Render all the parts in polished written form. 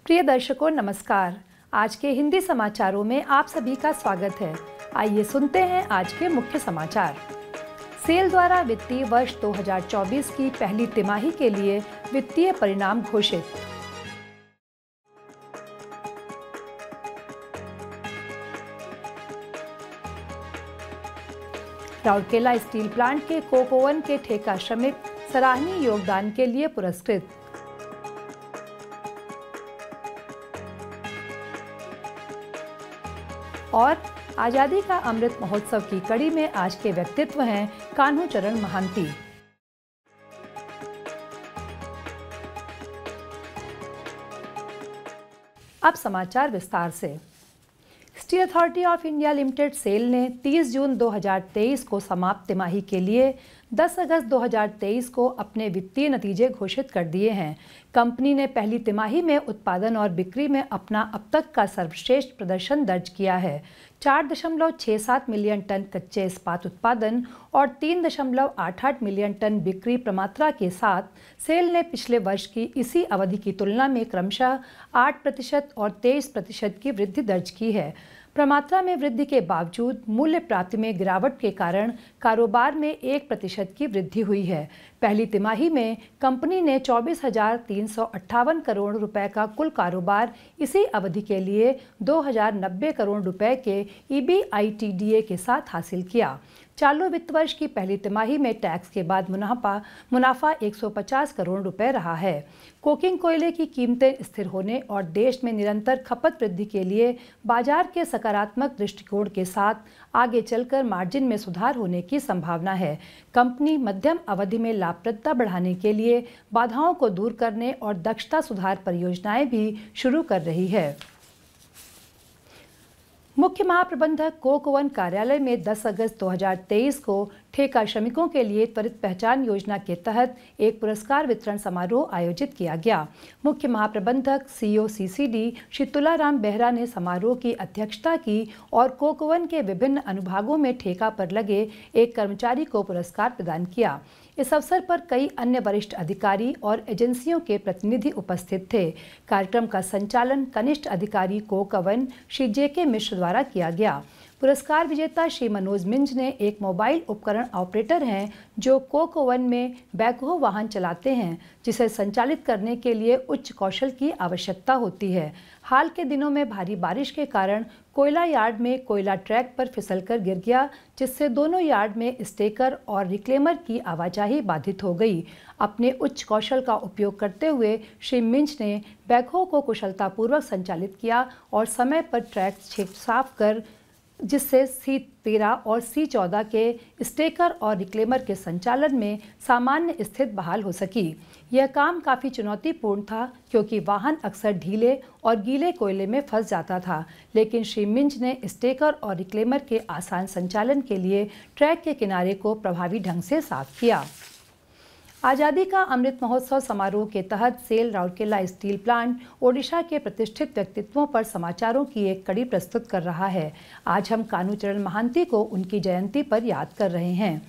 प्रिय दर्शकों नमस्कार। आज के हिंदी समाचारों में आप सभी का स्वागत है। आइए सुनते हैं आज के मुख्य समाचार। सेल द्वारा वित्तीय वर्ष 2024 की पहली तिमाही के लिए वित्तीय परिणाम घोषित। राउरकेला स्टील प्लांट के कोक ओवन के ठेका श्रमिक सराहनीय योगदान के लिए पुरस्कृत। और आजादी का अमृत महोत्सव की कड़ी में आज के व्यक्तित्व हैं कान्हूचरण महांती। अब समाचार विस्तार से। Steel Authority of India Limited SAIL ने 30 जून 2023 को समाप्त तिमाही के लिए 10 अगस्त 2023 को अपने वित्तीय नतीजे घोषित कर दिए हैं। कंपनी ने पहली तिमाही में उत्पादन और बिक्री में अपना अब तक का सर्वश्रेष्ठ प्रदर्शन दर्ज किया है। 4.67 मिलियन टन कच्चे इस्पात उत्पादन और 3.88 मिलियन टन बिक्री प्रमात्रा के साथ सेल ने पिछले वर्ष की इसी अवधि की तुलना में क्रमशः 8% और 23% की वृद्धि दर्ज की है। प्रमात्रा में वृद्धि के बावजूद मूल्य प्राप्ति में गिरावट के कारण कारोबार में 1% की वृद्धि हुई है। पहली तिमाही में कंपनी ने 24,358 करोड़ रुपए का कुल कारोबार इसी अवधि के लिए 2,090 करोड़ रुपए के EBITDA के साथ हासिल किया। चालू वित्त वर्ष की पहली तिमाही में टैक्स के बाद मुनाफा 150 करोड़ रुपए रहा है। कोकिंग कोयले की कीमतें स्थिर होने और देश में निरंतर खपत वृद्धि के लिए बाजार के सकारात्मक दृष्टिकोण के साथ आगे चलकर मार्जिन में सुधार होने की संभावना है। कंपनी मध्यम अवधि में लाभप्रदता बढ़ाने के लिए बाधाओं को दूर करने और दक्षता सुधार परियोजनाएं भी शुरू कर रही है। मुख्य महाप्रबंधक कोक ओवन कार्यालय में 10 अगस्त 2023 को ठेका श्रमिकों के लिए त्वरित पहचान योजना के तहत एक पुरस्कार वितरण समारोह आयोजित किया गया। मुख्य महाप्रबंधक COCCD श्री तुलाराम बेहरा ने समारोह की अध्यक्षता की और कोक ओवन के विभिन्न अनुभागों में ठेका पर लगे एक कर्मचारी को पुरस्कार प्रदान किया। इस अवसर पर कई अन्य वरिष्ठ अधिकारी और एजेंसियों के प्रतिनिधि उपस्थित थे। कार्यक्रम का संचालन कनिष्ठ अधिकारी कोक ओवन श्री JK मिश्र द्वारा किया गया। पुरस्कार विजेता श्री मनोज मिंज ने एक मोबाइल उपकरण ऑपरेटर हैं जो कोक ओवन में बैकहो वाहन चलाते हैं, जिसे संचालित करने के लिए उच्च कौशल की आवश्यकता होती है। हाल के दिनों में भारी बारिश के कारण कोयला यार्ड में कोयला ट्रैक पर फिसलकर गिर गया, जिससे दोनों यार्ड में स्टेकर और रिक्लेमर की आवाजाही बाधित हो गई। अपने उच्च कौशल का उपयोग करते हुए श्री मिंज ने बैकहो को कुशलतापूर्वक संचालित किया और समय पर ट्रैक साफ कर जिससे C13 और C14 के स्टेकर और रिक्लेमर के संचालन में सामान्य स्थिति बहाल हो सकी। यह काम काफ़ी चुनौतीपूर्ण था क्योंकि वाहन अक्सर ढीले और गीले कोयले में फंस जाता था, लेकिन श्री मिंज ने स्टेकर और रिक्लेमर के आसान संचालन के लिए ट्रैक के किनारे को प्रभावी ढंग से साफ किया। आज़ादी का अमृत महोत्सव समारोह के तहत SAIL Rourkela steel plant Odisha के प्रतिष्ठित व्यक्तित्वों पर समाचारों की एक कड़ी प्रस्तुत कर रहा है। आज हम कान्हूचरण महांती को उनकी जयंती पर याद कर रहे हैं।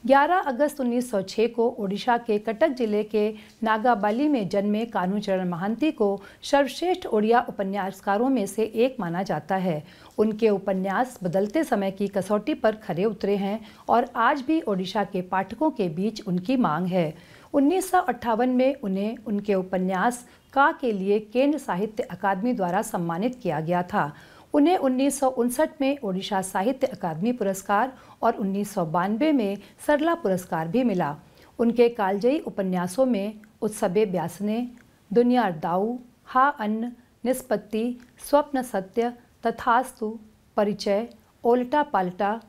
11 अगस्त 1906 को ओडिशा के कटक जिले के नागाबाली में जन्मे कान्हूचरण महांती को सर्वश्रेष्ठ ओडिया उपन्यासकारों में से एक माना जाता है। उनके उपन्यास बदलते समय की कसौटी पर खरे उतरे हैं और आज भी ओडिशा के पाठकों के बीच उनकी मांग है। 1958 में उन्हें उनके उपन्यास का के लिए केंद्र साहित्य अकादमी द्वारा सम्मानित किया गया था। उन्हें 1959 में ओडिशा साहित्य अकादमी पुरस्कार और 1992 में सरला पुरस्कार भी मिला। उनके कालजयी उपन्यासों में उत्सबे ब्यासने, दुनिया दाऊ, हा अन्न, निष्पत्ति, स्वप्न सत्य, तथास्तु, परिचय, ओल्टा पाल्टा,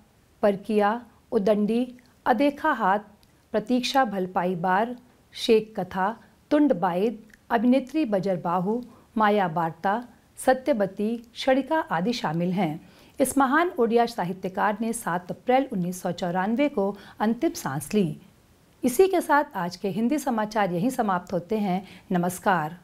परकिया, उदंडी, अदेखा हाथ, प्रतीक्षा भलपाई बार, शेख कथा, तुंड बाइद, अभिनेत्री बजरबाहु, माया वार्ता, सत्यवती, क्षणिका आदि शामिल हैं। इस महान ओडिया साहित्यकार ने 7 अप्रैल 1994 को अंतिम सांस ली। इसी के साथ आज के हिंदी समाचार यहीं समाप्त होते हैं। नमस्कार।